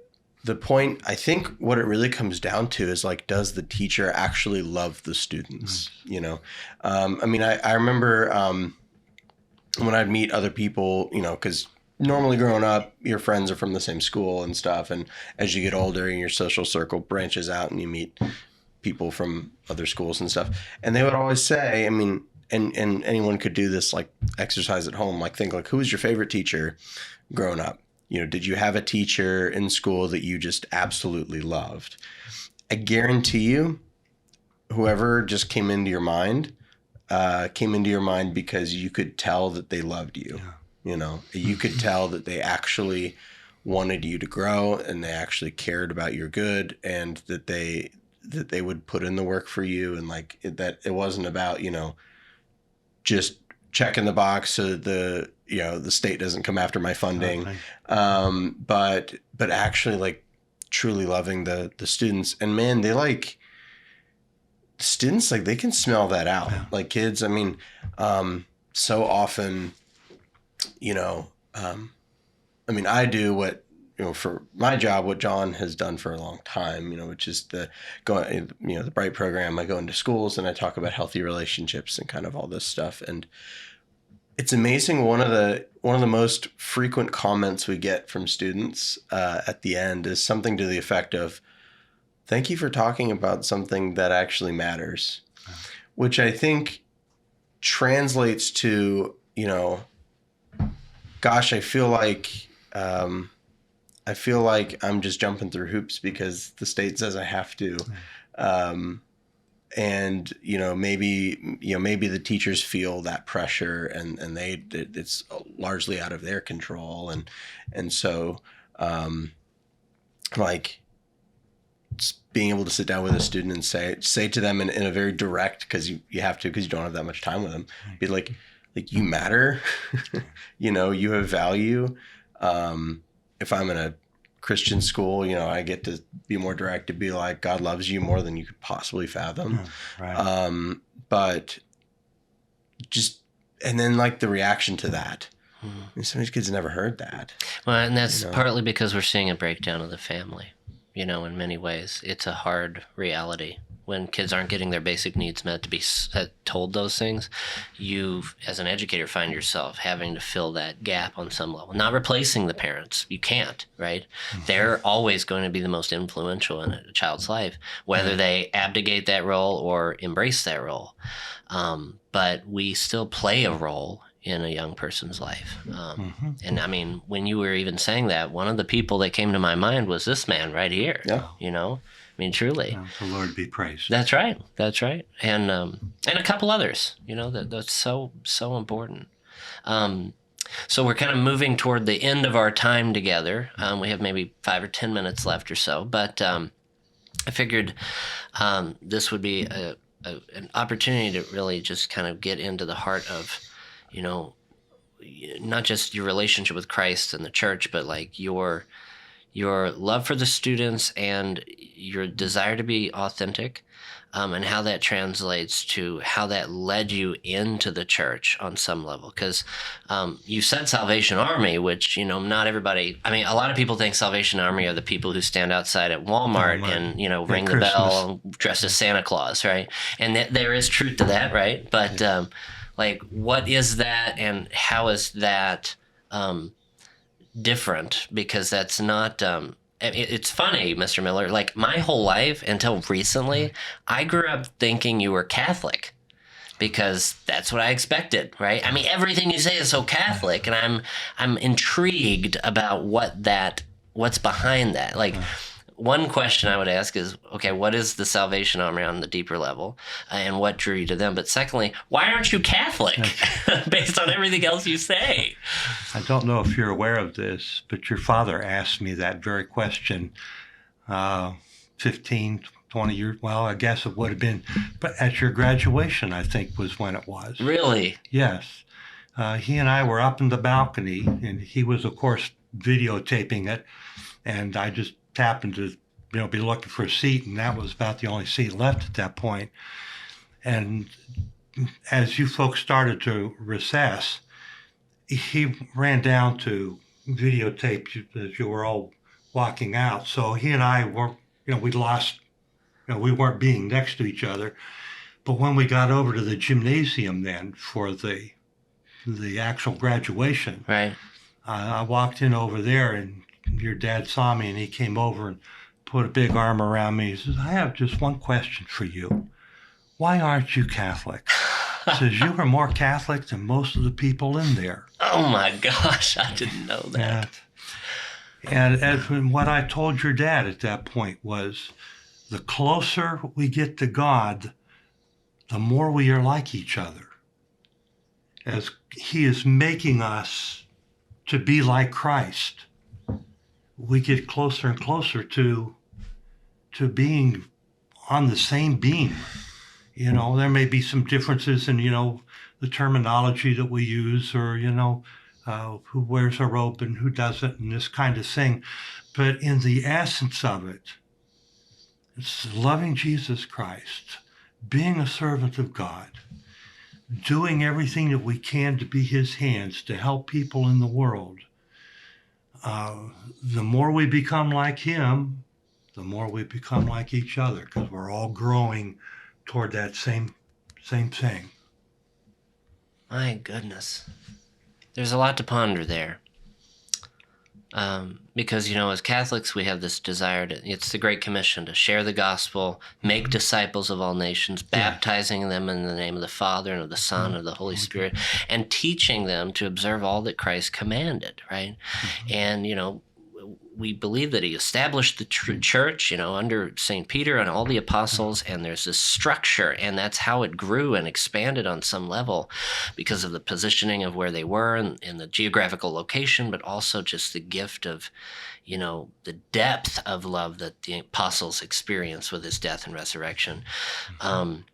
point, I think what it really comes down to is like, does the teacher actually love the students? I remember when I'd meet other people, because normally growing up, your friends are from the same school and stuff. And as you get older and your social circle branches out and you meet people from other schools and stuff. And they would always say, I mean, and anyone could do this like exercise at home, like think like, who was your favorite teacher growing up? You know, did you have a teacher in school that you just absolutely loved? I guarantee you, whoever just came into your mind because you could tell that they loved you. Yeah. You know, you could tell that they actually wanted you to grow and they actually cared about your good, and that they would put in the work for you, and like that it wasn't about, you know, just checking the box so that the state doesn't come after my funding. Okay. But actually like truly loving the students. And man, they like students, like they can smell that out. Yeah. Like kids, I mean, so often, I mean, I do what, for my job, what John has done for a long time, which is the Bright program. I go into schools and I talk about healthy relationships and kind of all this stuff. And it's amazing. One of the most frequent comments we get from students at the end is something to the effect of, "Thank you for talking about something that actually matters," which I think translates to, gosh, I feel like I'm just jumping through hoops because the state says I have to. And, maybe the teachers feel that pressure and it's largely out of their control. And so, like, being able to sit down with a student and say to them in a very direct, because you have to, because you don't have that much time with them, be like you matter, you have value. If I'm in a Christian school, I get to be more direct, to be like, God loves you more than you could possibly fathom. Right. But just, and then like the reaction to that. I mean, some of these kids never heard that.
Well, and that's partly because we're seeing a breakdown of the family. In many ways, it's a hard reality when kids aren't getting their basic needs met to be told those things. You, as an educator, find yourself having to fill that gap on some level. Not replacing the parents. You can't, right? Mm-hmm. They're always going to be the most influential in a child's life, whether they abdicate that role or embrace that role. But we still play a role in a young person's life. And I mean, when you were even saying that, one of the people that came to my mind was this man right here. Yeah. I mean, truly.
The Lord be praised.
That's right. And a couple others, that's so important. So we're kind of moving toward the end of our time together. We have maybe 5 or 10 minutes left or so, but I figured this would be an opportunity to really just kind of get into the heart of, not just your relationship with Christ and the church, but like your love for the students and your desire to be authentic, and how that translates to how that led you into the church on some level. Because you said Salvation Army, which, not everybody, I mean, a lot of people think Salvation Army are the people who stand outside at Walmart and, ring the bell dressed as Santa Claus, right? And there is truth to that, right? But like, what is that, and how is that different? Because that's not, it's funny, Mr. Miller, like my whole life until recently, I grew up thinking you were Catholic because that's what I expected, right? I mean, everything you say is so Catholic, and I'm intrigued about what's behind that. Like, one question I would ask is, okay, what is the Salvation Army on the deeper level, and what drew you to them? But secondly, why aren't you Catholic based on everything else you say?
I don't know if you're aware of this, but your father asked me that very question 15, 20 years. Well, I guess it would have been, but at your graduation, I think was when it was.
Really?
Yes. He and I were up in the balcony, and he was, of course, videotaping it, and I just happened to be looking for a seat, and that was about the only seat left at that point. And as you folks started to recess, he ran down to videotape you as you were all walking out. So he and I weren't, we lost, we weren't being next to each other. But when we got over to the gymnasium then for the actual graduation,
right,
I walked in over there, and your dad saw me, and he came over and put a big arm around me. He says, I have just one question for you. Why aren't you Catholic? He says, you are more Catholic than most of the people in there.
Oh my gosh, I didn't know that.
And what I told your dad at that point was, the closer we get to God, the more we are like each other. As he is making us to be like Christ, we get closer and closer to being on the same beam. You know, there may be some differences in, the terminology that we use, or, who wears a robe and who doesn't, and this kind of thing. But in the essence of it, it's loving Jesus Christ, being a servant of God, doing everything that we can to be his hands to help people in the world. The more we become like him, the more we become like each other, because we're all growing toward that same thing.
My goodness. There's a lot to ponder there. Because, as Catholics, we have this desire it's the Great Commission, to share the gospel, make disciples of all nations, baptizing them in the name of the Father and of the Son and of the Holy Spirit, and teaching them to observe all that Christ commanded, right? And, we believe that he established the church, under St. Peter and all the apostles, and there's this structure, and that's how it grew and expanded on some level because of the positioning of where they were and the geographical location, but also just the gift of, the depth of love that the apostles experienced with his death and resurrection. And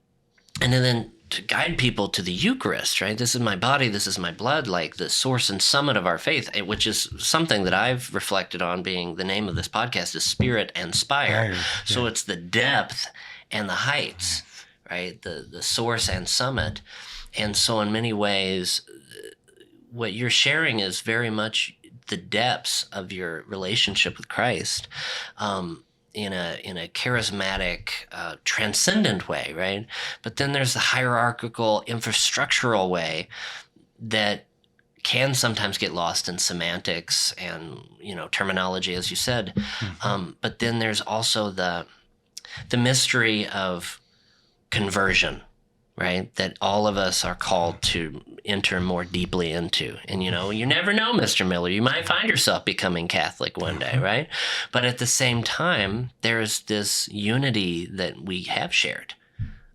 then to guide people to the Eucharist, right? This is my body, this is my blood, like the source and summit of our faith, which is something that I've reflected on, being the name of this podcast is Spirit and Spire. So it's the depth and the heights, right? The source and summit. And so in many ways, what you're sharing is very much the depths of your relationship with Christ. In a charismatic, transcendent way, right? But then there's the hierarchical, infrastructural way that can sometimes get lost in semantics and, terminology, as you said. But then there's also the mystery of conversion, right? That all of us are called to enter more deeply into. And, you never know, Mr. Miller, you might find yourself becoming Catholic one day, right? But at the same time, there's this unity that we have shared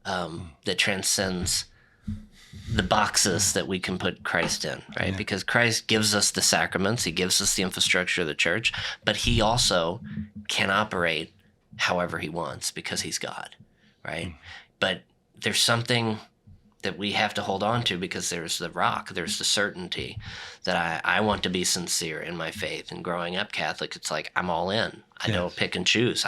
that transcends the boxes that we can put Christ in, right? Because Christ gives us the sacraments, he gives us the infrastructure of the church, but he also can operate however he wants because he's God, right? But there's something that we have to hold on to, because there's the rock, there's the certainty that I want to be sincere in my faith. And growing up Catholic, it's like, I'm all in. I don't pick and choose.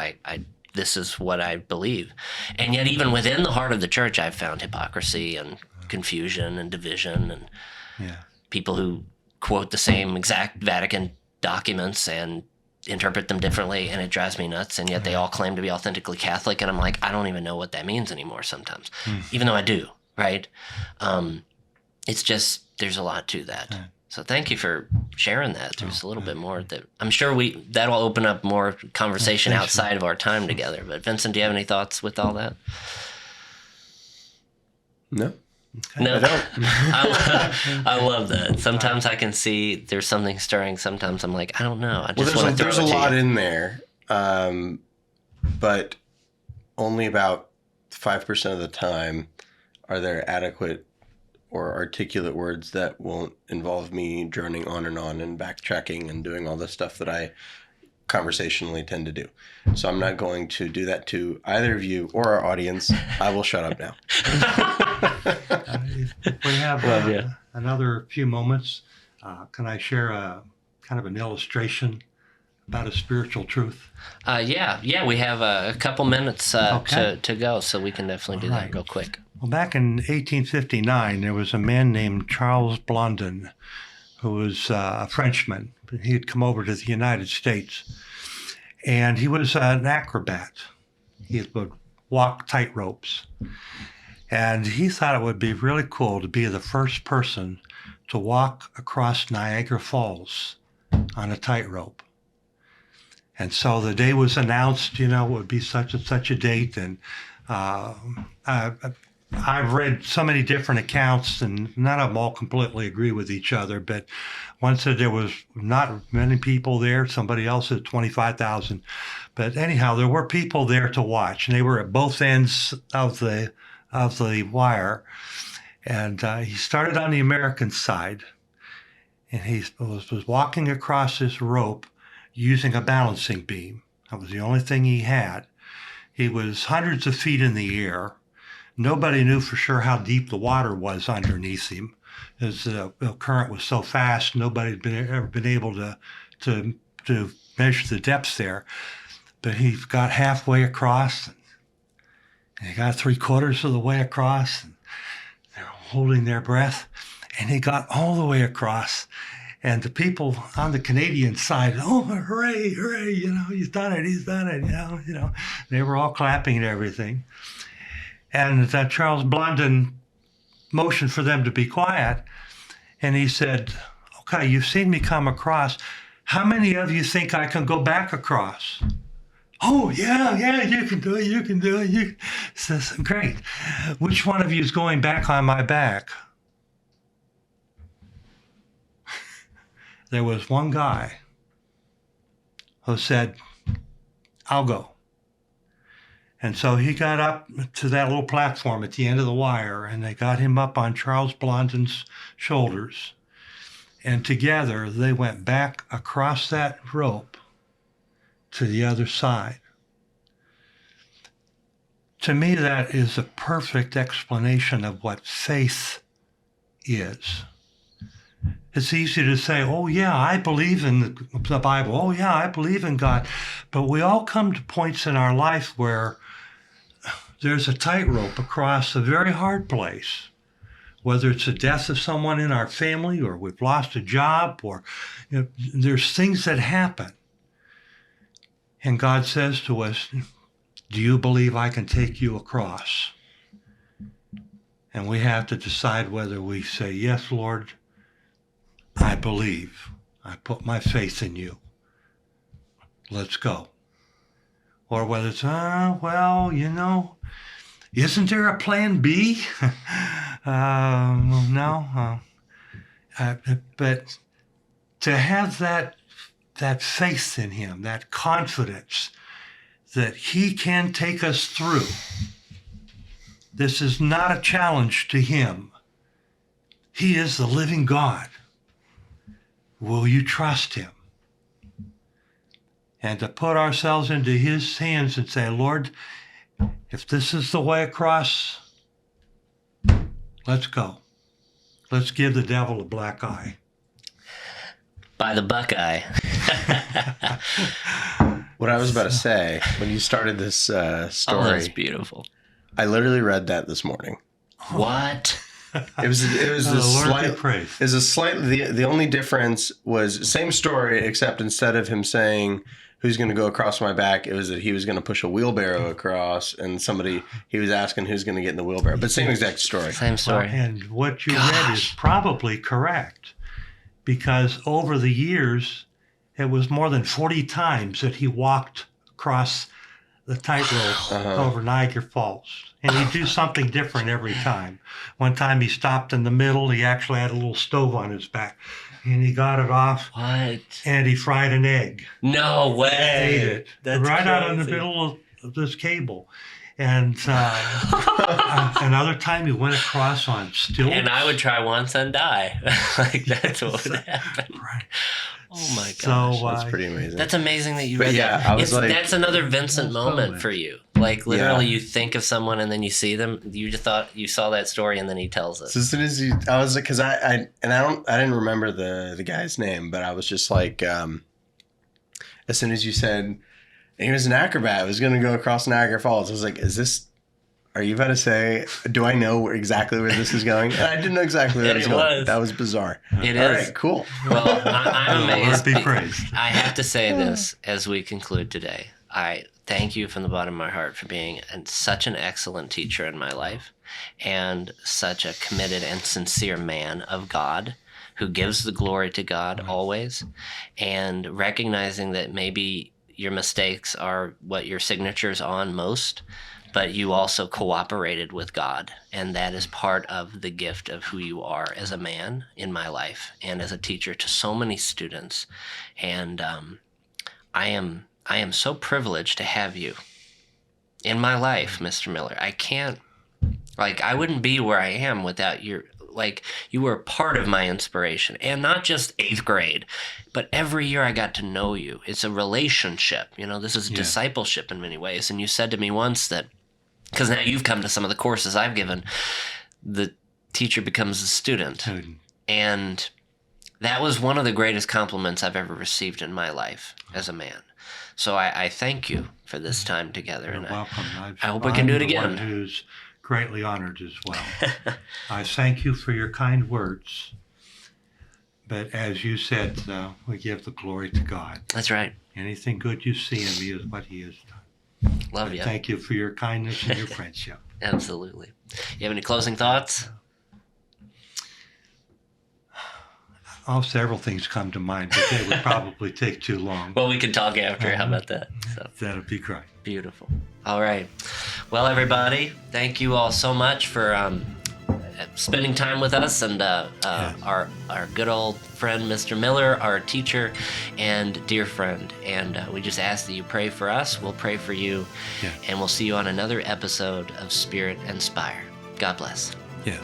This is what I believe. And yet even within the heart of the church, I've found hypocrisy and confusion and division and people who quote the same exact Vatican documents and interpret them differently, and it drives me nuts. And yet they all claim to be authentically Catholic, and I'm like, I don't even know what that means anymore sometimes, even though I do, right? It's just, there's a lot to that. So thank you for sharing that. There's a little bit more that I'm sure that'll open up more conversation outside of our time together. But Vincent, do you have any thoughts with all that?
No.
No, I love that. Sometimes I can see there's something stirring. Sometimes I'm like, I don't know. I just want to throw it to you.
There's a lot in there, but only about 5% of the time are there adequate or articulate words that won't involve me droning on and backtracking and doing all the stuff that I conversationally tend to do. So I'm not going to do that to either of you or our audience. I will shut up now.
We have another few moments. Can I share a kind of an illustration about a spiritual truth?
Yeah. We have a couple minutes to go, so we can definitely do that real quick.
Well, back in 1859, there was a man named Charles Blondin, who was a Frenchman. He had come over to the United States, and he was an acrobat. He would walk tight ropes. And he thought it would be really cool to be the first person to walk across Niagara Falls on a tightrope. And so the day was announced, it would be such and such a date. And I've read so many different accounts, and none of them all completely agree with each other. But one said there was not many people there. Somebody else said 25,000. But anyhow, there were people there to watch, and they were at both ends of the wire. And he started on the American side, and he was walking across this rope using a balancing beam. That was the only thing he had. He was hundreds of feet in the air. Nobody knew for sure how deep the water was underneath him, as the current was so fast. Nobody had ever been able to measure the depths there. But he got halfway across, and he got 3/4 of the way across, and they were holding their breath, and he got all the way across. And the people on the Canadian side, oh, hooray, hooray, he's done it, They were all clapping and everything. And Charles Blondin motioned for them to be quiet. And he said, okay, you've seen me come across. How many of you think I can go back across? Oh, yeah, you can do it. You says, great. Which one of you is going back on my back? There was one guy who said, I'll go. And so he got up to that little platform at the end of the wire, and they got him up on Charles Blondin's shoulders. And together they went back across that rope to the other side. To me, that is a perfect explanation of what faith is. It's easy to say, oh, yeah, I believe in the Bible. Oh, yeah, I believe in God. But we all come to points in our life where there's a tightrope across a very hard place, whether it's the death of someone in our family, or we've lost a job, or there's things that happen. And God says to us, do you believe I can take you across? And we have to decide whether we say, yes, Lord, I believe. I put my faith in you. Let's go. Or whether it's, isn't there a plan B? No. But to have that faith in him, that confidence that he can take us through. This is not a challenge to him. He is the living God. Will you trust him? And to put ourselves into his hands and say, Lord, if this is the way across, let's go. Let's give the devil a black eye.
By the Buckeye.
What I was about to say, when you started this story,
that's beautiful.
I literally read that this morning.
What?
It was a slight
praise.
It was a slight. The only difference was same story, except instead of him saying who's going to go across my back, it was that he was going to push a wheelbarrow across, and he was asking who's going to get in the wheelbarrow. But same exact story.
Same story.
And what you read is probably correct, because over the years, it was more than 40 times that he walked across the tightrope over Niagara Falls. And he'd do something different every time. One time he stopped in the middle. He actually had a little stove on his back. And he got it off.
What?
And he fried an egg.
No way.
Ate it.
That's
right
crazy.
out in the middle of this cable. And another time he went across on stilts.
And I would try once and die. Like, that's what would happen.
Right.
Oh my gosh.
So,
That's pretty amazing.
That's amazing that you
But
read
yeah,
that.
I was like-
That's another Vincent moment for you. Like, literally, you think of someone and then you see them. You just thought you saw that story, and then he tells us.
So as soon as I was like, because I didn't remember the guy's name, but I was just like, as soon as you said he was an acrobat, I was going to go across Niagara Falls. I was like, are you about to say, do I know exactly where this is going? And I didn't know exactly where it was going. That was bizarre.
It
All
is.
right, cool.
Well, I'm amazed.
Be praised.
I have to say this as we conclude today. I thank you from the bottom of my heart for being such an excellent teacher in my life, and such a committed and sincere man of God. who gives the glory to God always, and recognizing that maybe your mistakes are what your signature's on most, but you also cooperated with God, and that is part of the gift of who you are as a man in my life and as a teacher to so many students. And I am so privileged to have you in my life, Mr. Miller. I wouldn't be where I am without your, you were part of my inspiration, and not just 8th grade, but every year I got to know you. It's a relationship, this is discipleship in many ways. And you said to me once that, because now you've come to some of the courses I've given, the teacher becomes the student. And that was one of the greatest compliments I've ever received in my life as a man. So I thank you for this time together.
You're welcome.
I hope we can do it again.
I'm the one who's greatly honored as well. I thank you for your kind words. But as you said, we give the glory to God.
That's right.
Anything good you see in me is what he has done.
Love you.
Thank you for your kindness and your friendship.
Absolutely. You have any closing thoughts?
Several things come to mind, but they would probably take too long.
Well, we can talk after. How about that?
That'll be great.
Beautiful. All right. Well, everybody, thank you all so much for spending time with us, and our good old friend, Mr. Miller, our teacher and dear friend. And we just ask that you pray for us. We'll pray for you.
Yes.
And we'll see you on another episode of Spirit and Spire. God bless.
Yes.